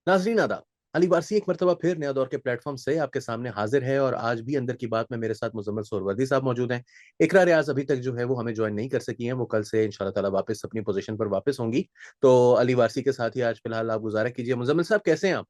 नाज़रीन आदाब। अली वारसी एक मरतबा फिर नया दौर के प्लेटफॉर्म से आपके सामने हाजिर है और आज भी अंदर की बात में मेरे साथ मुजम्मिल सोहरवर्दी साहब मौजूद हैं। इकरा रियाज अभी तक जो है वो हमें ज्वाइन नहीं कर सकी हैं, वो कल से इंशाल्लाह ताला वापस अपनी पोजीशन पर वापस होंगी। तो अली वारसी के साथ ही आज फिलहाल आप गुजारा कीजिए। मुजम्मिल साहब कैसे हैं आप?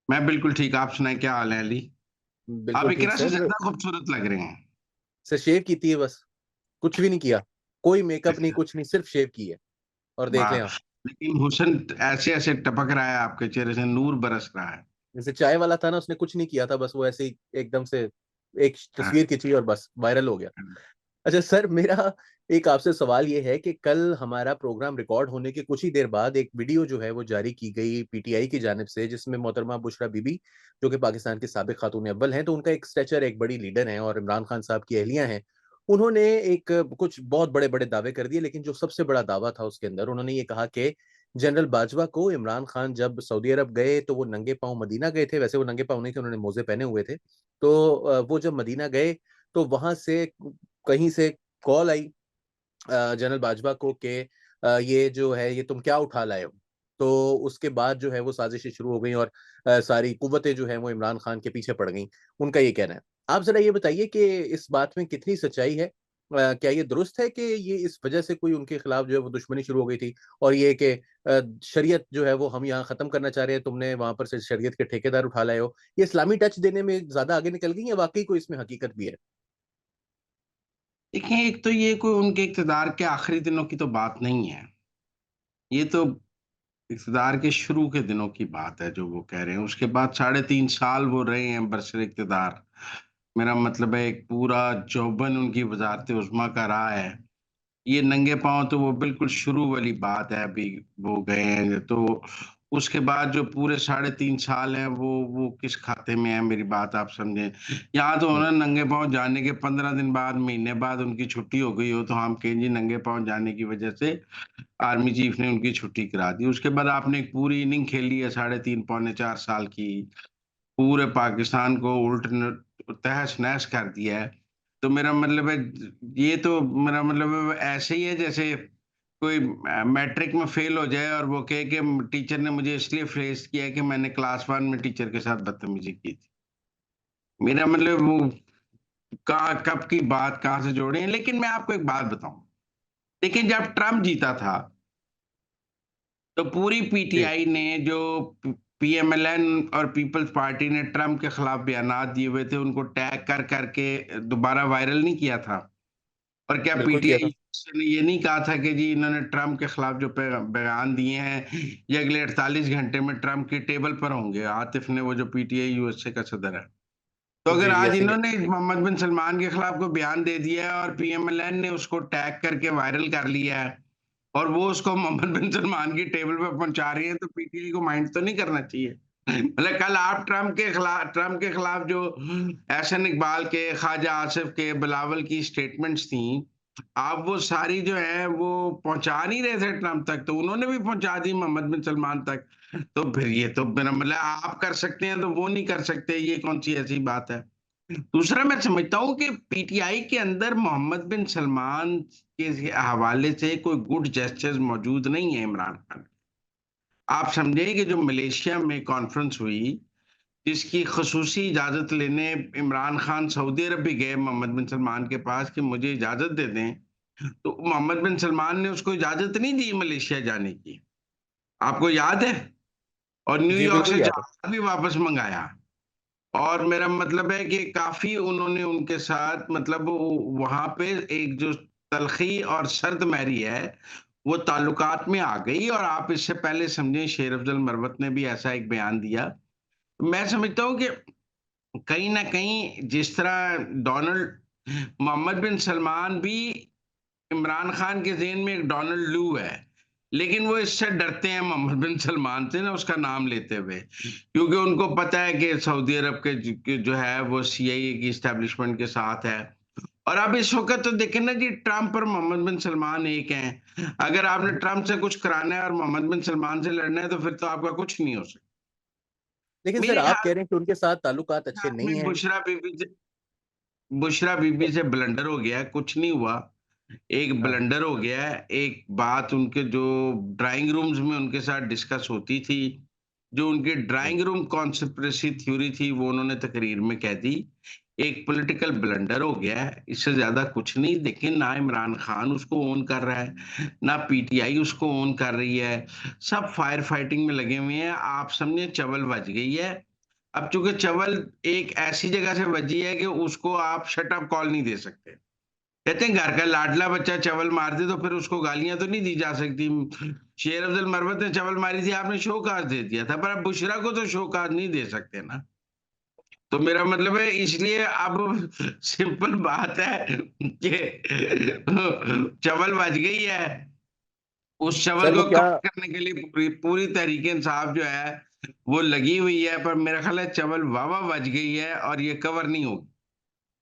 मैं बिल्कुल ठीक, आप सुनाएँ क्या हाल है अली? आप बिल्कुल ठीक इकरा से सर। ज़्यादा खूबसूरत लग रहे हैं। सर शेव की थी है बस, कुछ भी नहीं किया। कोई मेकअप नहीं, अच्छा, कुछ नहीं, सिर्फ शेव की है और देख वाह! लें आप। लेकिन हुस्न ऐसे-ऐसे टपक रहा है आपके चेहरे से, नूर बरस रहा है। जैसे चाय वाला था ना, उसने कुछ नहीं किया था, बस वो ऐसे ही एकदम से एक हाँ, तस्वीर खींची और बस वायरल हो गया। हाँ। अच्छा सर, मेरा एक आपसे सवाल ये है कि कल हमारा प्रोग्राम रिकॉर्ड होने के कुछ ही देर बाद एक वीडियो जो है वो जारी की गई पीटीआई की जानिब से, जिसमें मोहतरमा बुशरा बीबी जो कि पाकिस्तान की साबिक खातून अव्वल हैं, तो उनका एक स्टैचर, एक बड़ी लीडर हैं और इमरान खान साहब की अहलिया हैं। उन्होंने एक कुछ बहुत बड़े-बड़े दावे कर दिए, लेकिन जो सबसे बड़ा दावा था उसके अंदर उन्होंने ये कहा कि जनरल बाजवा को इमरान खान जब सऊदी अरब गए तो वो नंगे पाँव मदीना गए थे, वैसे वो नंगे पाँव नहीं थे, उन्होंने मोज़े पहने हुए थे। तो वो जब मदीना गए तो वहाँ से कहीं से कॉल आई जनरल बाजवा को कि ये जो है ये तुम क्या उठा लाए हो? तो उसके बाद जो है वो साज़िशें शुरू हो गई और सारी कुव्वतें जो हैं वो इमरान खान के पीछे पड़ गईं, उनका ये कहना है। आप ज़रा ये बताइए कि इस बात में कितनी सच्चाई है? क्या ये दुरुस्त है कि ये इस वजह से कोई उनके खिलाफ जो है वो दुश्मनी शुरू हो गई थी और ये कि शरीयत जो है वो हम यहाँ ख़त्म करना चाह रहे हैं, तुमने वहाँ पर से शरीयत के ठेकेदार उठा लाए हो, ये इस्लामी टच देने में ज़्यादा आगे निकल गई या वाक़ई कोई इसमें हकीकत भी है? देखिए, एक तो ये कोई उनके इक़्तिदार के आखिरी दिनों की तो बात नहीं है। ये तो इक़्तिदार के शुरू के दिनों की बात है जो वो कह रहे हैं। उसके बाद साढ़े 3 साल वो रहे हैं बरसर इक़्तिदार। मेरा मतलब है एक पूरा यौवन उनकी वज़ारत-ए-उज़्मा का रहा है। ये नंगे पाँव तो वो बिल्कुल शुरू वाली बात है, अभी वो गए हैं, तो उसके बाद जो पूरे साढ़े 3 साल हैं, वो किस खाते में है, मेरी बात आप समझें। यहाँ तो हुँ, उन्होंने नंगे पाँव जाने के 15 दिन बाद, महीने बाद उनकी छुट्टी हो गई हो, तो हम कहें जी नंगे पाँव जाने की वजह से आर्मी चीफ ने उनकी छुट्टी करा दी। उसके बाद आपने एक पूरी इनिंग खेली है साढ़े 3 पौने 4 साल की। पूरे पाकिस्तान को उल्ट न तहस-नहस कर दिया है। तो मेरा मतलब है ये तो मेरा मतलब है ऐसे ही है जैसे कोई मैट्रिक में फ़ेल हो जाए और वो कहे कि टीचर ने मुझे इसलिए फेल किया है कि मैंने क्लास 1 में टीचर के साथ बदतमीज़ी की थी। मेरा मतलब वो कहाँ कब की बात कहाँ से जोड़े हैं। लेकिन मैं आपको एक बात बताऊँ, देखिए जब ट्रम्प जीता था तो पूरी जी, पीटीआई ने जो पीएमएलएन और पीपल्स पार्टी ने ट्रम्प के खिलाफ बयानात दिए हुए थे, उनको टैग कर करके दोबारा वायरल नहीं किया था। और क्या बिल्कुल किया था। पीटीआई ने ये नहीं कहा था कि जी इन्होंने ट्रम्प के खिलाफ जो बयान दिए हैं, ये अगले 48 घंटे में ट्रम्प की टेबल पर होंगे। आतिफ ने, वो जो पीटीआई यूएसए का सदर है। तो अगर जी, जी, आज ऐसे ही है। इन्होंने मोहम्मद बिन सलमान के खिलाफ कोई बयान दे दिया है और पीएमएलएन ने उसको टैग करके वायरल कर लिया है और वो उसको मोहम्मद बिन सलमान की टेबल पे पहुँचा रही है, तो पीटीआई को माइंड तो नहीं करना चाहिए। मतलब कल आप ट्रम्प के खिलाफ जो एहसन इकबाल के, ख्वाजा आसिफ के, बिलावल की स्टेटमेंट्स थी, आप वो सारी जो है वो पहुँचा नहीं रहे थे ट्रम्प तक, तो उन्होंने भी पहुँचा दी मोहम्मद बिन सलमान तक। तो फिर ये तो मेरा मतलब आप कर सकते हैं तो वो नहीं कर सकते, ये कौन-सी ऐसी बात है? दूसरा मैं समझता हूँ कि पीटीआई के अंदर मोहम्मद बिन सलमान के हवाले से कोई गुड जेस्चर्स मौजूद नहीं है इमरान खान। आप समझिए कि जो मलेशिया में कॉन्फ्रेंस हुई, जिसकी खसूसी इजाज़त लेने इमरान खान सऊदी अरब भी गए मोहम्मद बिन सलमान के पास कि मुझे इजाज़त दे दें, तो मोहम्मद बिन सलमान ने उसको इजाज़त नहीं दी मलेशिया जाने की। आपको याद है? और जी, न्यूयॉर्क बिल्कुल से याद है। जहाज़ भी वापस मँगाया। और मेरा मतलब है कि काफ़ी उन्होंने उनके साथ मतलब वो वहाँ पे एक जो तलख़ी और सर्द-मैरी है, वो ताल्लुकात में आ गई और आप इससे पहले समझें शेर अफ़ज़ल मरवत ने भी ऐसा एक बयान दिया। मैं समझता हूँ कि कहीं न कहीं जिस तरह डोनाल्ड मोहम्मद बिन सलमान भी इमरान खान के ज़हन में एक डोनाल्ड लू है, लेकिन वो इससे डरते हैं मोहम्मद बिन सलमान से ना उसका नाम लेते हुए, क्योंकि उनको पता है कि सऊदी अरब के जो है वो सीआईए की एस्टेब्लिशमेंट के साथ है। और अब इस वक़्त तो देखें ना जी ट्रम्प और मोहम्मद बिन सलमान एक हैं। अगर आपने ट्रम्प से कुछ कराना है और मोहम्मद बिन सलमान से लड़ना है तो फिर तो आपका कुछ नहीं हो सकता। लेकिन सर मेरे आप ख्याल कह रहे हैं कि उनके साथ ताल्लुकात अच्छे नहीं में हैं। बुशरा बीबी से ब्लंडर हो गया है, कुछ नहीं हुआ। एक हाँ, ब्लंडर हो गया है, एक बात उनके जो ड्राइंग रूम्स में उनके साथ डिस्कस होती थी, जो उनकी हुँ, ड्राइंग रूम कॉन्स्पिरेसी थ्योरी थी, वो उन्होंने तकरीर में कह दी। एक पॉलिटिकल ब्लंडर हो गया है, इससे ज़्यादा कुछ नहीं। देखिए, ना इमरान खान उसको ओन कर रहा है, ना पीटीआई उसको ओन कर रही है। सब फायर फाइटिंग में लगे हुए हैं। आप समझिए चवल बज गई है। अब चूँकि चवल एक ऐसी जगह से बजी है कि उसको आप शट अप कॉल नहीं दे सकते। कहते हैं घर का लाडला बच्चा चवल मार दे तो फिर उसको गालियाँ तो नहीं दी जा सकती। शेर अफ़ज़ल मरवत ने चवल मारी थी, आपने शोकॉज़ दे दिया था, पर आप बुशरा को तो शोकॉज़ नहीं दे सकते ना। तो मेरा मतलब है, इसलिए अब सिंपल बात है कि चवल बज गई है। उस चवल सर वो को क्या कवर करने के लिए पूरी पूरी तहरीक-ए-इंसाफ जो है, वो लगी हुई है, पर मेरा ख़्याल है चवल वाह-वाह बज गई है और ये कवर नहीं होगी।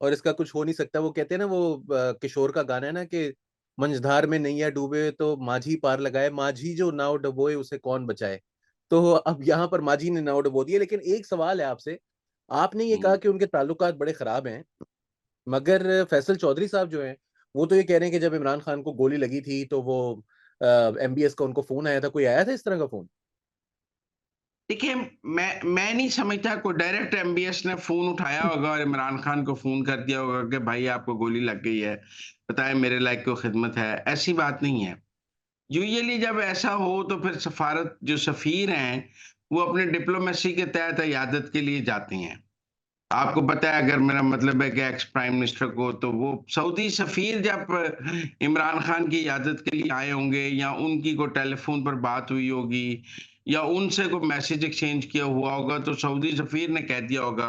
और इसका कुछ हो नहीं सकता वो कहते हैं ना वो किशोर का गाना है ना कि मंझधार में नैया डूबे तो माझी पार लगाए, माझी जो नाव डुबोए उसे कौन बचाए। तो अब यहाँ पर माझी ने नाव डुबो दी है, लेकिन एक सवाल है आपसे, आपने ये कहा हुँ। कि उनके ताल्लुकात बड़े खराब हैं, मगर फैसल चौधरी साहब जो हैं, वो तो ये कह रहे हैं कि जब इमरान खान को गोली लगी थी तो वो एमबीएस का उनको फ़ोन आया था, कोई आया था इस तरह का फ़ोन? देखिए, मैं नहीं समझता कोई डायरेक्ट एमबीएस ने फ़ोन उठाया होगा और इमरान खान को फ़ोन कर दिया होगा कि भाई आपको गोली लग गई है, बताएँ मेरे लायक कोई खिदमत है, ऐसी बात नहीं है। यूजुअली जब ऐसा हो तो फिर सफ़ारत जो सफ़ीर हैं, वो अपने डिप्लोमेसी के तहत इयादत के लिए जाते हैं। आपको पता है, अगर मेरा मतलब है कि एक्स प्राइम मिनिस्टर को, तो वो सऊदी सफ़ीर जब इमरान खान की इयादत के लिए आए होंगे या उनकी कोई टेलीफ़ोन पर बात हुई होगी या उनसे कोई मैसेज एक्सचेंज किया हुआ होगा, तो सऊदी सफ़ीर ने कह दिया होगा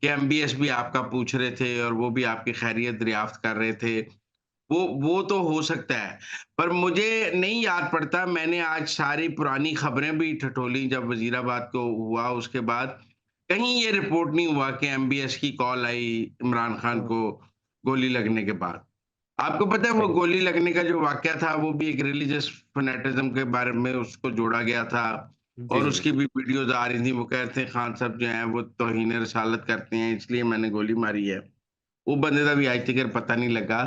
कि एमबीएस भी आपका पूछ रहे थे और वो भी आपकी खैरियत दरियाफ़्त कर रहे थे। वो तो हो सकता है, पर मुझे नहीं याद पड़ता। मैंने आज सारी पुरानी खबरें भी टटोली जब वज़ीराबाद को हुआ उसके बाद, कहीं ये रिपोर्ट नहीं हुआ कि एमबीएस की कॉल आई इमरान खान हुँ, को गोली लगने के बाद। आपको पता है वो सही। गोली लगने का जो वाक़या था, वो भी एक रिलीजियस फैनेटिज़्म के बारे में उसको जोड़ा गया था जी, और जी, जी। उसकी भी वीडियोज़ आ रही थी। वो कह रहे थे खान साहब जो हैं वो तौहीन रिसालत करते हैं, इसलिए मैंने गोली मारी है। वो बंदे का भी आज तक पता नहीं लगा।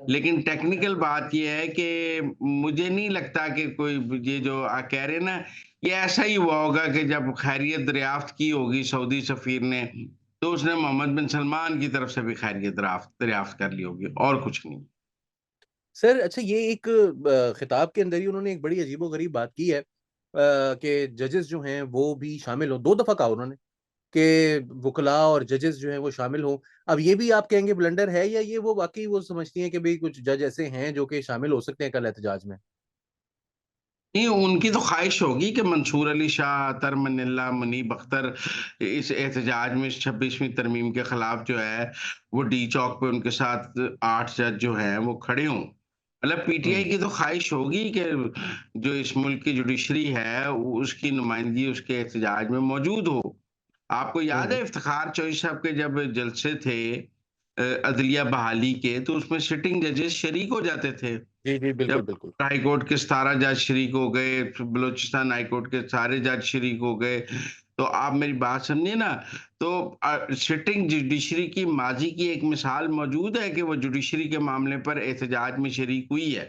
लेकिन टेक्निकल बात ये है कि मुझे नहीं लगता कि कोई ये जो कह रहे हैं ना, ये ऐसा ही हुआ होगा कि जब खैरियत दरियाफ़्त की होगी सऊदी सफ़ीर ने, तो उसने मोहम्मद बिन सलमान की तरफ से भी खैरियत दरियाफ़्त कर ली होगी और कुछ नहीं। सर अच्छा ये एक खिताब के अंदर ही उन्होंने एक बड़ी अजीबो-गरीब बात की है कि जजेस जो हैं वो भी शामिल हों, 2 दफ़ा कहा उन्होंने कि वुकला और जजेस जो हैं वो शामिल हों। अब ये भी आप कहेंगे ब्लंडर है या ये वो वाक़ई वो समझती हैं कि भई कुछ जज ऐसे हैं जो कि शामिल हो सकते हैं कल एहतजाज में? नहीं, उनकी तो ख़्वाहिश होगी कि मंसूर अली शाह, अतर मनिल्ला, मुनीब अख्तर इस एहतजाज में 26वीं तरमीम के खिलाफ जो है, वो डी चौक पे उनके साथ 8 जज जो हैं, वो खड़े हों। मतलब पीटीआई हुँ, की तो ख़्वाहिश होगी कि जो इस मुल्क की जुडिशरी है, उसकी नुमाइंदगी उसके एहतजाज में मौजूद हो। आपको हुँ, याद हुँ। है इफ्तिखार चौधरी साहब के जब जलसे थे अदलिया बहाली के, तो उसमें सिटिंग जजेस शरीक हो जाते थे। जी, जी, जब बिल्कुल, बिल्कुल। हाई कोर्ट के 17 जज शरीक हो गए, फिर बलूचिस्तान हाई कोर्ट के सारे जज शरीक हो गए। तो आप मेरी बात समझिए ना, तो सिटिंग जुडिशरी की माज़ी की एक मिसाल मौजूद है कि वो जुडिशरी के मामले पर एहतजाज में शरीक हुई है।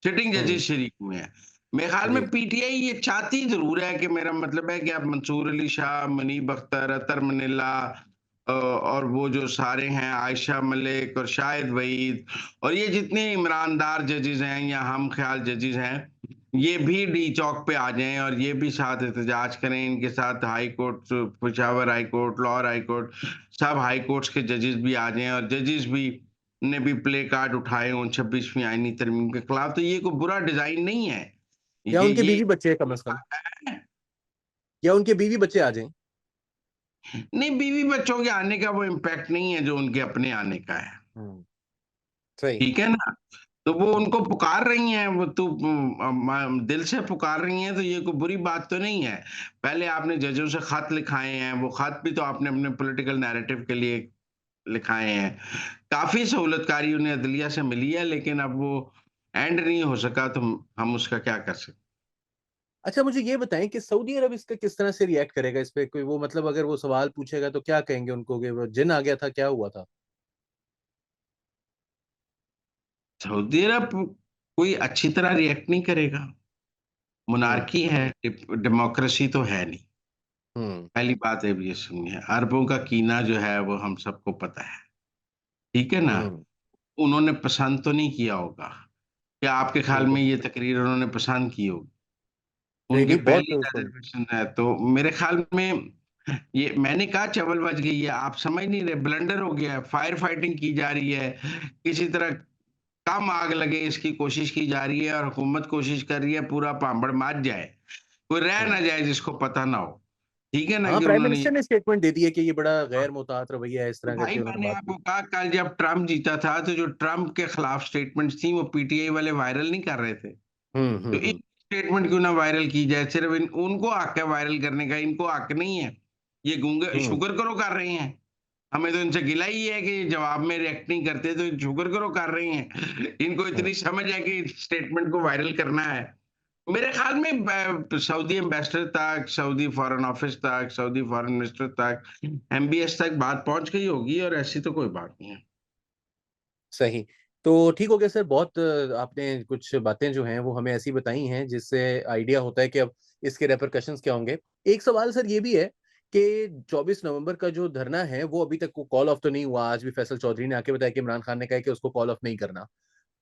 सिटिंग हुँ, जजेस शरीक हुए हैं। मेरे ख़्याल जी, में पीटीआई ये चाहती ज़रूर है कि मेरा मतलब है कि अब मंसूर अली शाह, मुनीब अख्तर, अतर मनिल्ला और वो जो सारे हैं आयशा मलिक और शाहिद वहीद और ये जितने ईमानदार जजेस हैं या हम ख़्याल जजेस हैं, ये भी डी चौक पे आ जाएँ और ये भी साथ एहतजाज करें। इनके साथ high court, Peshawar high court, Lahore high court, सब हाई कोर्ट्स के जजेस भी आ जाएँ और जजेस भी ने भी प्ले कार्ड उठाए हों 26वीं आईनी तरमीम के खिलाफ। तो ये कोई बुरा डिज़ाइन नहीं है। या उनके ये बीवी-बच्चे कम से कम, या उनके बीवी-बच्चे आ जाएँ। नहीं, बीवी-बच्चों के आने का वो इम्पैक्ट नहीं है जो उनके अपने आने का है। हुँ, सही। ठीक है ना? तो वो उनको पुकार रही हैं, वो तो दिल से पुकार रही हैं, तो ये कोई बुरी बात तो नहीं है। पहले आपने जजों से खत लिखाए हैं, वो खत भी तो आपने अपने पॉलिटिकल नैरेटिव के लिए लिखाए हैं। काफ़ी सहूलतकारी उन्हें अदलिया से मिली है, लेकिन अब वो एंड नहीं हो सका, तो हम उसका क्या कर सकते हैं? अच्छा मुझे ये बताएँ कि सऊदी अरब इसका किस तरह से रिएक्ट करेगा इस पे? कोई वो मतलब अगर वो सवाल पूछेगा तो क्या कहेंगे उनको कि वो जिन आ गया था, क्या हुआ था? सऊदी अरब कोई अच्छी तरह रिएक्ट नहीं करेगा। हुँ, मोनार्की है, डेमोक्रेसी तो है नहीं। हुँ, पहली बात है ये सुनिए, अरबों का कीना जो है वो हम सबको पता है, ठीक है ना? हुँ। उन्होंने पसंद तो नहीं किया होगा। क्या आपके ख़्याल में बिल्कुल। ये तकरीर उन्होंने पसंद की होगी? नहीं, उनकी नहीं बहुत पहली उसको रिज़र्वेशन है, तो मेरे ख़्याल में ये मैंने कहा चवल बच गई है, आप समझ नहीं रहे, ब्लंडर हो गया है, फायर फाइटिंग की जा रही है, किसी तरह कम आग लगे इसकी कोशिश की जा रही है और हुकूमत कोशिश कर रही है पूरा पापड़ मच जाए, कोई रह हुँ। ना जाए जिसको पता ना हो। ठीक है ना हाँ, कि प्राइम उन्होंने ये मिनिस्टर ने स्टेटमेंट दे दी है कि ये बड़ा गैर मुतआत रवैया है, इस तो तरह भाई करके उन्होंने मैंने बात आपको की। कहा कल जब ट्रम्प जीता था, तो जो ट्रम्प के खिलाफ स्टेटमेंट्स थी वो पीटीआई वाले वायरल नहीं कर रहे थे। हुँ, तो हुँ, एक हुँ, स्टेटमेंट क्यों ना वायरल की जाए? सिर्फ उनको हक है वायरल करने का, इनको हक नहीं है। ये गूंगे हुँ, शुक्र करो कर रहे हैं। हमें तो इनसे गिला ही है कि जवाब में रिएक्ट नहीं करते, तो शुक्र करो कर रहे हैं। इनको हुँ। इतनी समझ है कि स्टेटमेंट को वायरल करना है। मेरे ख्याल में सऊदी एम्बेसडर तक, सऊदी फॉरेन ऑफिस तक, सऊदी फॉरेन मिनिस्टर तक, एमबीएस तक बात पहुंच गई होगी और ऐसी तो कोई बात नहीं है। सही। तो ठीक हो गया सर, बहुत आपने कुछ बातें जो हैं वो हमें ऐसी बताई हैं जिससे आइडिया होता है कि अब इसके रिपरकशंस क्या होंगे। एक सवाल सर ये भी है कि 24 नवंबर का जो धरना है वो अभी तक कॉल ऑफ तो नहीं हुआ। आज भी फैसल चौधरी ने आके बताया कि इमरान खान ने कहा है कि उसको कॉल ऑफ नहीं करना।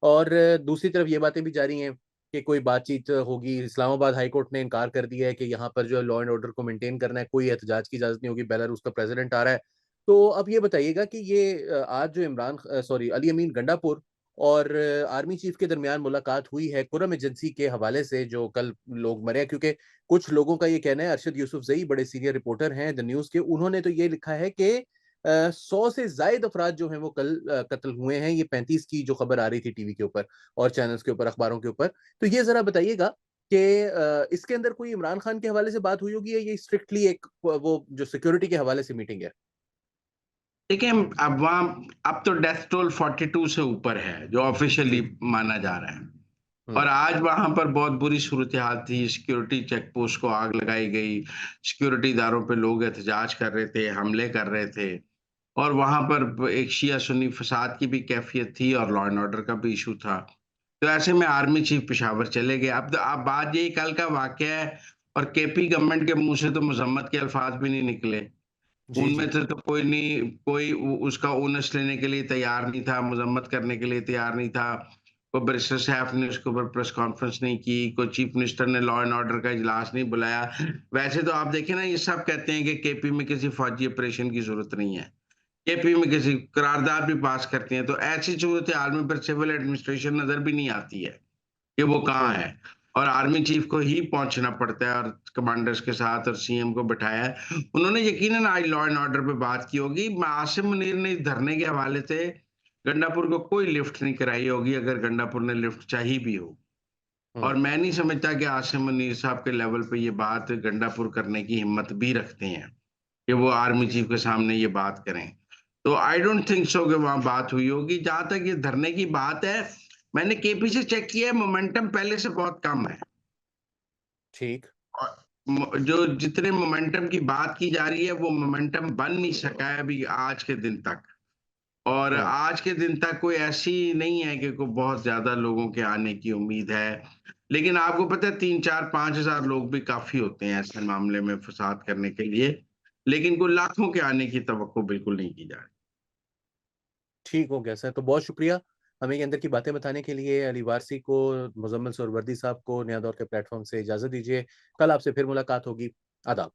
और दूसरी तरफ ये बातें भी जारी हैं कि कोई बातचीत होगी। इस्लामाबाद हाई कोर्ट ने इनकार कर दिया है कि यहाँ पर जो है लॉ एंड ऑर्डर को मेंटेन करना है, कोई एहतजाज की इजाज़त नहीं होगी, बेलारूस का प्रेज़िडेंट आ रहा है। तो अब ये बताइएगा कि ये आज जो सॉरी अली अमीन गंडापुर और आर्मी चीफ के दरमियान मुलाकात हुई है खुर्रम एजेंसी के हवाले से जो कल लोग मरे हैं, क्योंकि कुछ लोगों का ये कहना है, अरशद यूसुफज़ई बड़े सीनियर रिपोर्टर हैं द न्यूज़ के, उन्होंने तो ये लिखा है कि 100 से ज़ायद अफ़राद जो हैं वो कल कत्ल हुए हैं। ये 35 की जो खबर आ रही थी टीवी के ऊपर और चैनल्स के ऊपर, अखबारों के ऊपर। तो ये ज़रा बताइएगा कि इसके अंदर कोई इमरान खान के हवाले से बात हुई होगी या ये स्ट्रिक्टली एक वो जो सिक्योरिटी के हवाले से मीटिंग है? देखिए, अब वहाँ अब तो डेथ टोल 42 से ऊपर है, जो ऑफ़िशियली जी। माना जा रहा है। हुँ, और आज वहाँ पर बहुत बुरी सूरत-ए-हाल थी, सिक्योरिटी चेक पोस्ट को आग लगाई गई, सिक्योरिटी इदारों पे लोग एहतजाज कर रहे थे, हमले कर रहे थे और वहाँ पर एक शिया-सुन्नी फ़साद की भी कैफ़ियत थी और लॉ एंड ऑर्डर का भी इश्यू था। तो ऐसे में आर्मी चीफ पेशावर चले गए। अब बात यही कल का वाक़या है और केपी गवर्नमेंट के मुँह से तो मज़म्मत के अल्फ़ाज़ भी नहीं निकले। जी, उनमें जी। से तो कोई नहीं कोई उ उसका ओनस लेने के लिए तैयार नहीं था, मज़म्मत करने के लिए तैयार नहीं था। कोई बैरिस्टर सैफ ने उसके ऊपर प्रेस कॉन्फ्रेंस नहीं की, कोई चीफ मिनिस्टर ने लॉ एंड ऑर्डर का इजलास नहीं बुलाया। वैसे तो आप देखें ना, ये सब कहते हैं कि केपी में किसी फौजी ऑपरेशन की ज़रूरत नहीं है। केपी में किसी करारदाद भी पास करती हैं, तो ऐसी सूरत-ए-हाल में फिर सिविल एडमिनिस्ट्रेशन नज़र भी नहीं आती है। कि वो कहाँ हुँ, है और आर्मी चीफ को ही पहुँचना पड़ता है और कमांडर्स के साथ और सीएम को बिठाया है। उन्होंने यकीनन आज लॉ एंड ऑर्डर पे बात की होगी। आसिम मुनीर ने इस धरने के हवाले से गंडापुर को कोई लिफ्ट नहीं कराई होगी, अगर गंडापुर ने लिफ्ट चाही भी हो। हुँ। और मैं नहीं समझता कि आसिम मुनीर साहब के लेवल पे ये बात गंडापुर करने की हिम्मत भी रखते हैं, कि वो आर्मी चीफ के सामने ये बात करें। तो आई डोंट थिंक सो कि वहाँ बात हुई होगी। जहाँ तक ये धरने की बात है, मैंने केपी से चेक किया है, मोमेंटम पहले से बहुत कम है। ठीक। और जो जितने मोमेंटम की बात की जा रही है, वो मोमेंटम बन नहीं सका है अभी आज के दिन तक। और हुँ। आज के दिन तक कोई ऐसी नहीं है कि कोई बहुत ज़्यादा लोगों के आने की उम्मीद है। लेकिन आपको पता है 3, 4, 5,000 लोग भी काफ़ी होते हैं ऐसे मामले में फ़साद करने के लिए। लेकिन कोई लाखों के आने की तवक्को बिल्कुल नहीं की जा रही। ठीक हो गया सर, तो बहुत शुक्रिया हमें ये अंदर की बातें बताने के लिए। अली वारसी को, मुज़म्मिल सोहरावर्दी साहब को नया दौर के प्लेटफ़ॉर्म से इजाज़त दीजिए। कल आपसे फिर मुलाकात होगी। आदाब।